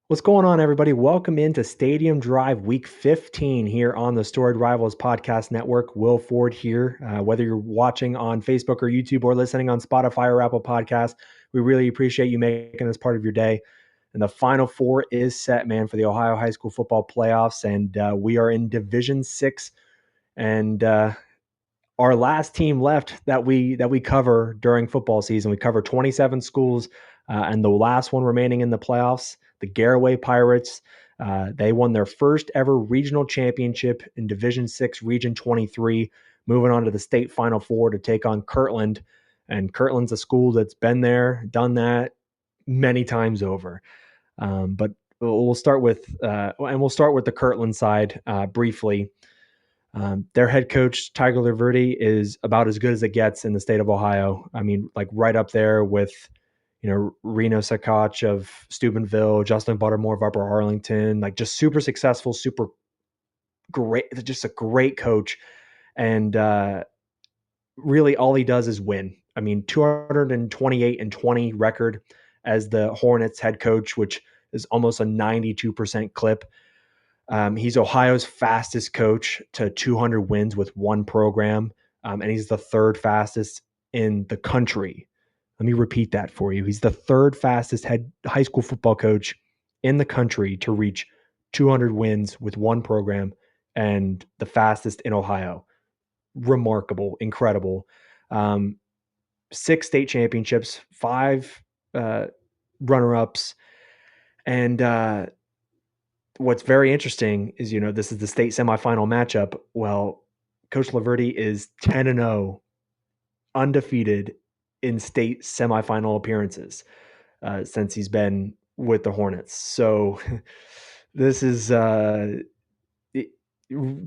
What's going on, everybody? Welcome into Stadium Drive Week 15 here on the Storied Rivals Podcast Network. Will Ford here. Whether you're watching on Facebook or YouTube or listening on Spotify or Apple Podcasts, we really appreciate you making this part of your day. And the Final Four is set, man, for the Ohio High School Football Playoffs, and we are in Division 6. And our last team left that we cover during football season. We cover 27 schools, and the last one remaining in the playoffs, the Garaway Pirates. They won their first ever regional championship in Division 6, Region 23, moving on to the state Final Four to take on Kirtland. And Kirtland's a school that's been there, done that many times over. But we'll start with the Kirtland side briefly. Their head coach, Tiger LaVerde, is about as good as it gets in the state of Ohio. I mean, like right up there with, Reno Sakach of Steubenville, Justin Buttermore of Upper Arlington, like just super successful, super great, just a great coach. And really all he does is win. I mean, 228-20 record as the Hornets head coach, which is almost a 92% clip. He's Ohio's fastest coach to 200 wins with one program, and he's the third fastest in the country. Let me repeat that for you. He's the third fastest high school football coach in the country to reach 200 wins with one program and the fastest in Ohio. Remarkable, incredible. 6 state championships, 5 runner-ups, and what's very interesting is, this is the state semifinal matchup. Well, Coach LaVerde is 10-0, undefeated in state semifinal appearances since he's been with the Hornets. So this is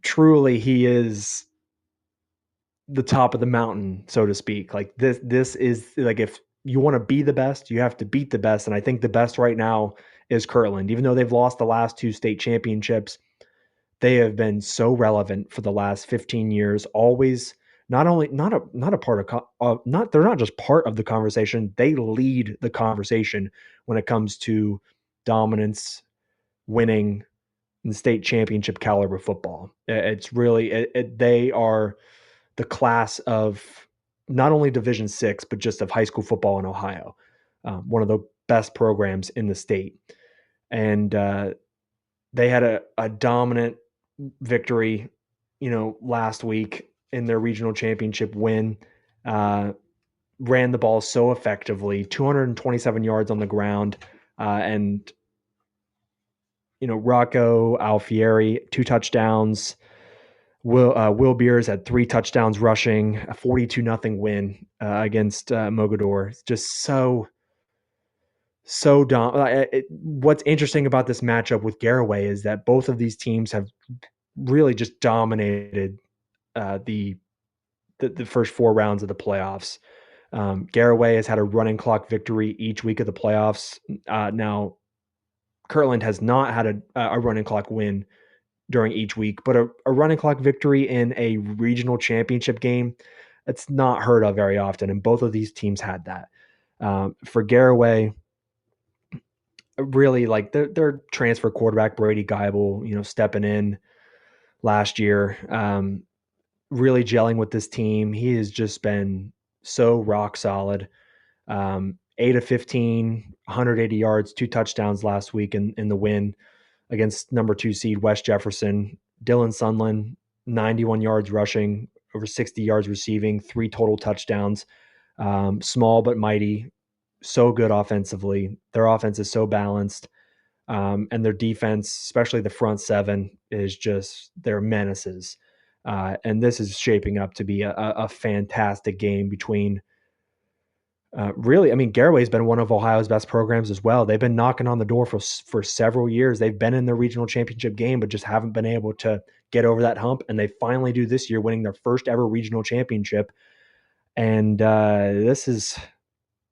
truly, he is the top of the mountain, so to speak. Like this is like, if you want to be the best, you have to beat the best. And I think the best right now is Kirtland. Even though they've lost the last 2 state championships, they have been so relevant for the last 15 years. Always not a part of they're not just part of the conversation. They lead the conversation when it comes to dominance, winning, and state championship caliber football. It's really they are the class of not only Division 6 but just of high school football in Ohio. One of the best programs in the state, and they had a dominant victory, last week in their regional championship win. Ran the ball so effectively, 227 yards on the ground, and Rocco Alfieri 2 touchdowns. Will Beers had 3 touchdowns rushing, a 42-0 win against Mogador. It's just so what's interesting about this matchup with Garaway is that both of these teams have really just dominated the first 4 rounds of the playoffs. Garaway has had a running clock victory each week of the playoffs. Now, Kirtland has not had a running clock win during each week, but a running clock victory in a regional championship game, it's not heard of very often, and both of these teams had that. For Garaway, really, like their transfer quarterback Brady Geibel, stepping in last year, really gelling with this team. He has just been so rock solid. 8 of 15, 180 yards, 2 touchdowns last week in the win against number 2 seed West Jefferson. Dylan Sunland, 91 yards rushing, over 60 yards receiving, 3 total touchdowns. Small but mighty, so good offensively. Their offense is so balanced. And their defense, especially the front 7, is just, they're menaces. And this is shaping up to be a fantastic game between really, I mean, Garaway's been one of Ohio's best programs as well. They've been knocking on the door for several years. They've been in the regional championship game, but just haven't been able to get over that hump. And they finally do this year, winning their first ever regional championship. And this is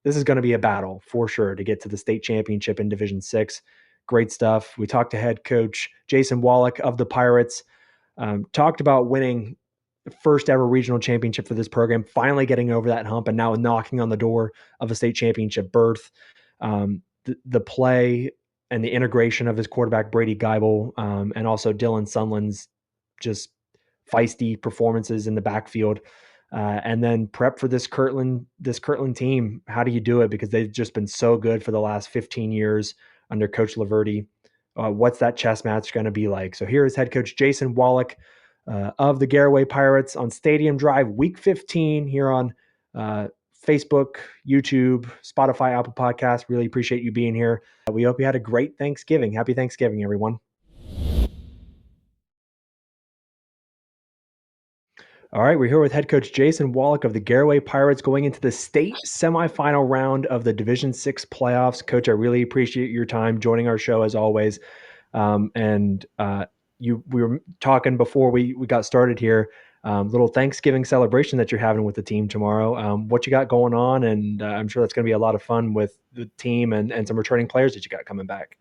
going to be a battle for sure to get to the state championship in Division 6. Great stuff. We talked to head coach Jason Wallick of the Pirates. Talked about winning the first ever regional championship for this program, finally getting over that hump, and now knocking on the door of a state championship berth. The play and the integration of his quarterback Brady Geibel, and also Dylan Sunland's just feisty performances in the backfield, and then prep for this Kirtland team. How do you do it? Because they've just been so good for the last 15 years under Coach LaVerde. What's that chess match going to be like? So here is head coach Jason Wallick of the Garaway Pirates on Stadium Drive, Week 15 here on Facebook, YouTube, Spotify, Apple Podcasts. Really appreciate you being here. We hope you had a great Thanksgiving. Happy Thanksgiving, everyone. All right, we're here with head coach Jason Wallick of the Garaway Pirates going into the state semifinal round of the Division 6 playoffs. Coach, I really appreciate your time joining our show as always. We were talking before we got started here, little Thanksgiving celebration that you're having with the team tomorrow. What you got going on? And I'm sure that's going to be a lot of fun with the team and some returning players that you got coming back.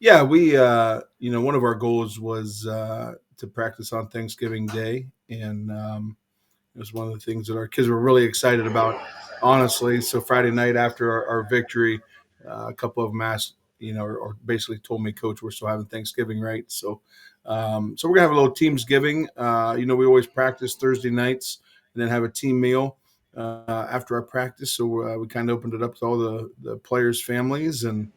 Yeah, we, one of our goals was to practice on Thanksgiving Day. And it was one of the things that our kids were really excited about, honestly. So Friday night after our victory, a couple of them asked, or basically told me, Coach, we're still having Thanksgiving, right? So so we're going to have a little Teamsgiving. We always practice Thursday nights and then have a team meal after our practice. So we kind of opened it up to all the players' families, and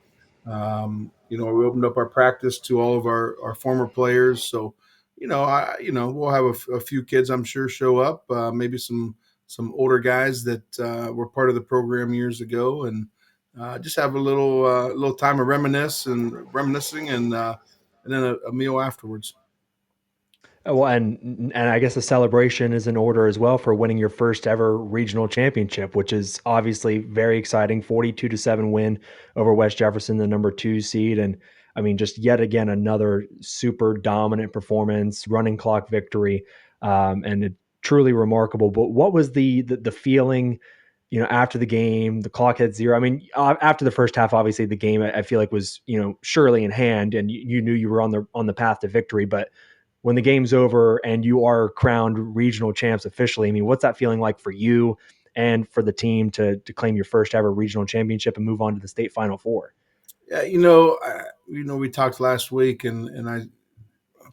we opened up our practice to all of our former players. So, we'll have a few kids, I'm sure, show up. Maybe some older guys that were part of the program years ago, and just have a little time of reminiscing, and then a meal afterwards. Well, and I guess a celebration is in order as well for winning your first ever regional championship, which is obviously very exciting. 42-7 win over West Jefferson, the number 2 seed, and I mean, just yet again another super dominant performance, running clock victory, and it, truly remarkable. But what was the feeling? After the game, the clock had 0. I mean, after the first half, obviously the game I feel like was surely in hand, and you knew you were on the path to victory, but when the game's over and you are crowned regional champs officially, I mean, what's that feeling like for you and for the team to claim your first ever regional championship and move on to the state Final Four? Yeah, we talked last week, and I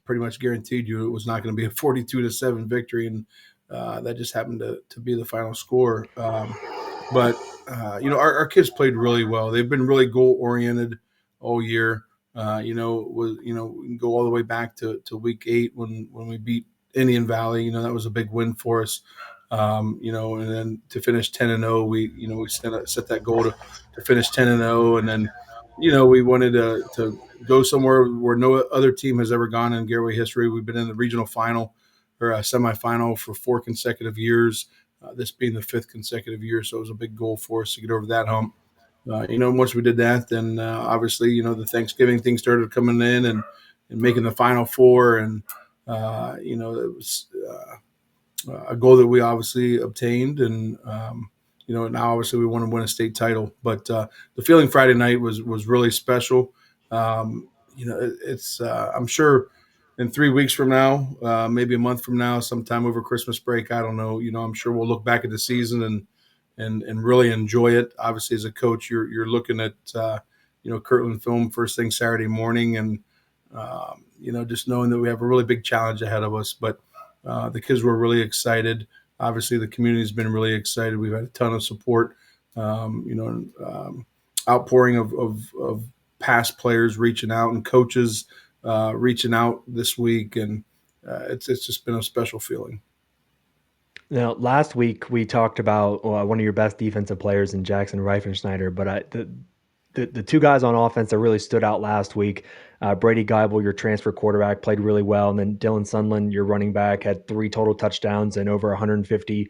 pretty much guaranteed you it was not going to be a 42-7 victory, and that just happened to be the final score. But our kids played really well. They've been really goal oriented all year. We can go all the way back to week 8 when we beat Indian Valley. That was a big win for us. And then to finish 10-0, we set that goal to finish 10-0, and then we wanted to go somewhere where no other team has ever gone in Garaway history. We've been in the regional final or a semifinal for 4 consecutive years. This being the 5th consecutive year, so it was a big goal for us to get over that hump. Once we did that, then obviously, the Thanksgiving thing started coming in and making the Final Four, and it was a goal that we obviously obtained, and now obviously we want to win a state title. But the feeling Friday night was really special. It's I'm sure in 3 weeks from now, maybe a month from now, sometime over Christmas break, I don't know. I'm sure we'll look back at the season and really enjoy it. Obviously, as a coach, you're looking at Kirtland film first thing Saturday morning, and just knowing that we have a really big challenge ahead of us. But the kids were really excited. Obviously, the community's been really excited. We've had a ton of support. Outpouring of past players reaching out and coaches reaching out this week, and it's just been a special feeling. Now, last week we talked about one of your best defensive players in Jackson Reifenschneider, but the 2 guys on offense that really stood out last week, Brady Geibel, your transfer quarterback, played really well, and then Dylan Sunland, your running back, had 3 total touchdowns and over 150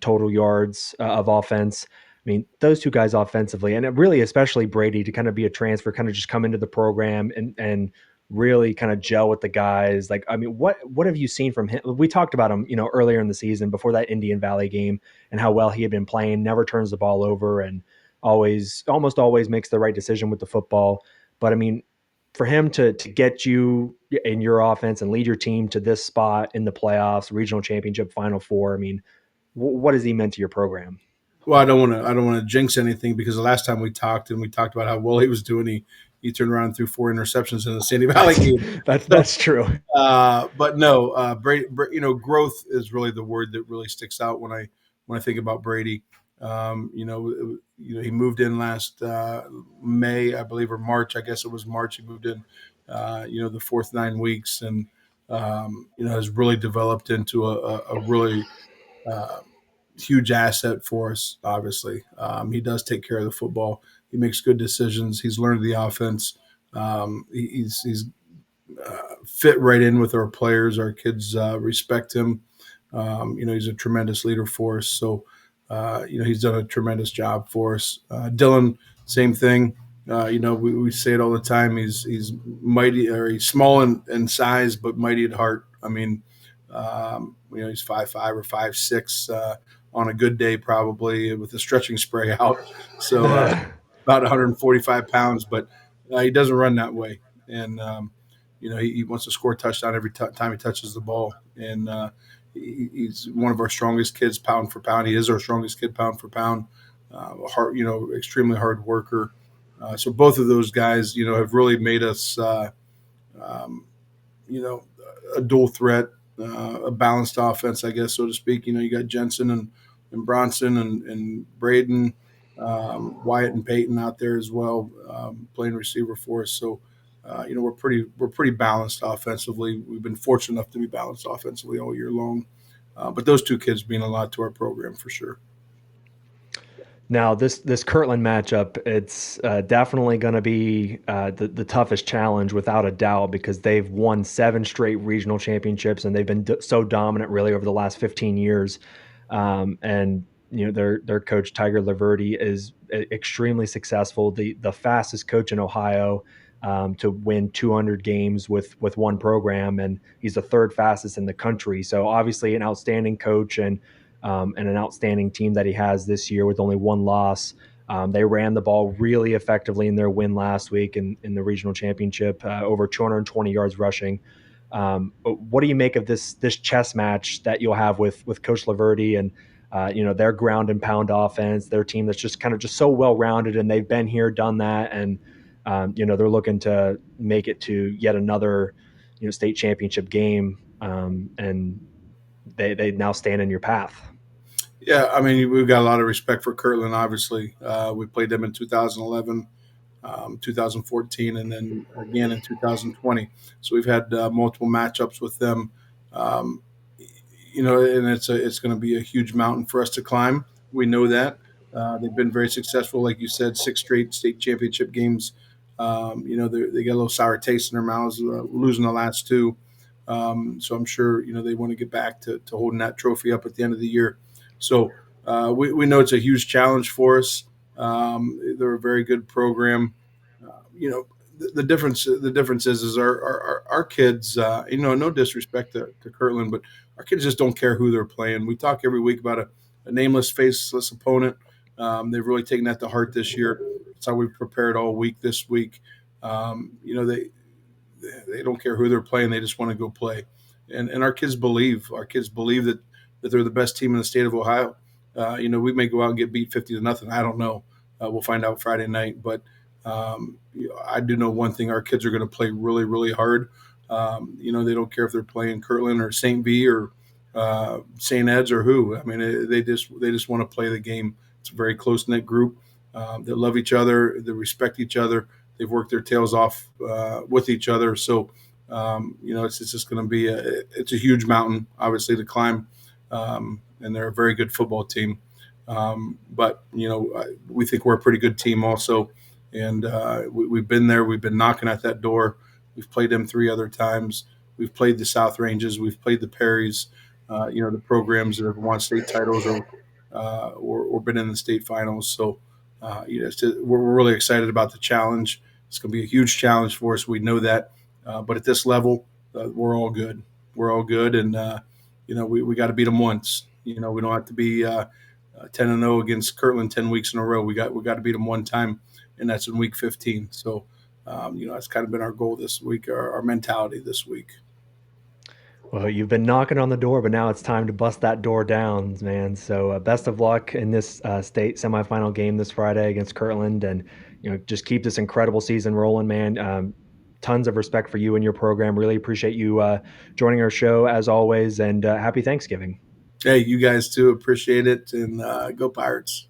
total yards of offense. I mean, those 2 guys offensively, and really especially Brady, to kind of be a transfer, kind of just come into the program and really kind of gel with the guys. Like, I mean, what have you seen from him? We talked about him, earlier in the season before that Indian Valley game and how well he had been playing, never turns the ball over, and almost always makes the right decision with the football. But I mean, for him to get you in your offense and lead your team to this spot in the playoffs, regional championship, Final Four, I mean, what has he meant to your program? Well, I don't want to jinx anything, because the last time we talked about how well he was doing, he turned around and threw 4 interceptions in the Sandy Valley game. So, That's true. but no, Brady, growth is really the word that really sticks out when I think about Brady. He moved in last May, I believe, or March. I guess it was March. He moved in, the fourth 9 weeks, and has really developed into a really uh, huge asset for us. Obviously, he does take care of the football. He makes good decisions. He's learned the offense. He's fit right in with our players. Our kids respect him. He's a tremendous leader for us. So, he's done a tremendous job for us. Dylan, same thing. We say it all the time. He's mighty, or he's small in size, but mighty at heart. I mean, he's 5'5" or 5'6" on a good day, probably with the stretching spray out. So about 145 pounds, but he doesn't run that way. And he wants to score a touchdown every time he touches the ball. And he's one of our strongest kids, pound for pound. He is our strongest kid, pound for pound. Extremely hard worker. So both of those guys, have really made us, um, you know, a dual threat, a balanced offense, I guess, so to speak. You got Jensen and Bronson and Braden, Wyatt and Peyton out there as well, playing receiver for us. So, we're pretty balanced offensively. We've been fortunate enough to be balanced offensively all year long. But those two kids mean a lot to our program for sure. Now, this Kirtland matchup, it's definitely going to be the toughest challenge without a doubt, because they've won 7 straight regional championships and they've been so dominant really over the last 15 years. And their coach Tiger LaVerde is extremely successful, the fastest coach in Ohio to win 200 games with one program, and he's the third fastest in the country. So obviously an outstanding coach, and an outstanding team that he has this year with only one loss. They ran the ball really effectively in their win last week in the regional championship, over 220 yards rushing. But what do you make of this chess match that you'll have with Coach LaVerde and their ground and pound offense, their team that's just kind of just so well rounded, and they've been here, done that, and they're looking to make it to yet another state championship game, and they now stand in your path. Yeah, I mean, we've got a lot of respect for Kirtland. Obviously, we played them in 2011, 2014, and then again in 2020. So we've had multiple matchups with them. Um, and it's going to be a huge mountain for us to climb. We know that. They've been very successful, like you said, 6 straight state championship games. They got a little sour taste in their mouths, losing the last 2. So I'm sure they want to get back to holding that trophy up at the end of the year. So we know it's a huge challenge for us. They're a very good program. The difference is our kids. No disrespect to Kirtland, but our kids just don't care who they're playing. We talk every week about a nameless, faceless opponent. They've really taken that to heart this year. That's how we've prepared all week this week. They don't care who they're playing. They just want to go play. And our kids believe. That they're the best team in the state of Ohio. We may go out and get beat 50-0. I don't know. We'll find out Friday night. But I do know one thing: our kids are going to play really, really hard. They don't care if they're playing Kirtland or St. V or St. Ed's or who. I mean, they just want to play the game. It's a very close knit group. They love each other. They respect each other. They've worked their tails off with each other. So, it's just going to be it's a huge mountain, obviously, to climb. And they're a very good football team. But we think we're a pretty good team also. And we've been there. We've been knocking at that door. We've played them 3 other times. We've played the South Ranges. We've played the Perrys. The programs that have won state titles or been in the state finals. So, we're really excited about the challenge. It's going to be a huge challenge for us. We know that. But at this level, we're all good. We're all good, and we got to beat them once. We don't have to be 10-0 against Kirtland 10 weeks in a row. We got to beat them one time, and that's in week 15. So, that's kind of been our goal this week, our mentality this week. Well, you've been knocking on the door, but now it's time to bust that door down, man. So best of luck in this state semifinal game this Friday against Kirtland, and just keep this incredible season rolling, man. Tons of respect for you and your program. Really appreciate you joining our show as always, and happy Thanksgiving. Hey, you guys too. Appreciate it. And go Pirates.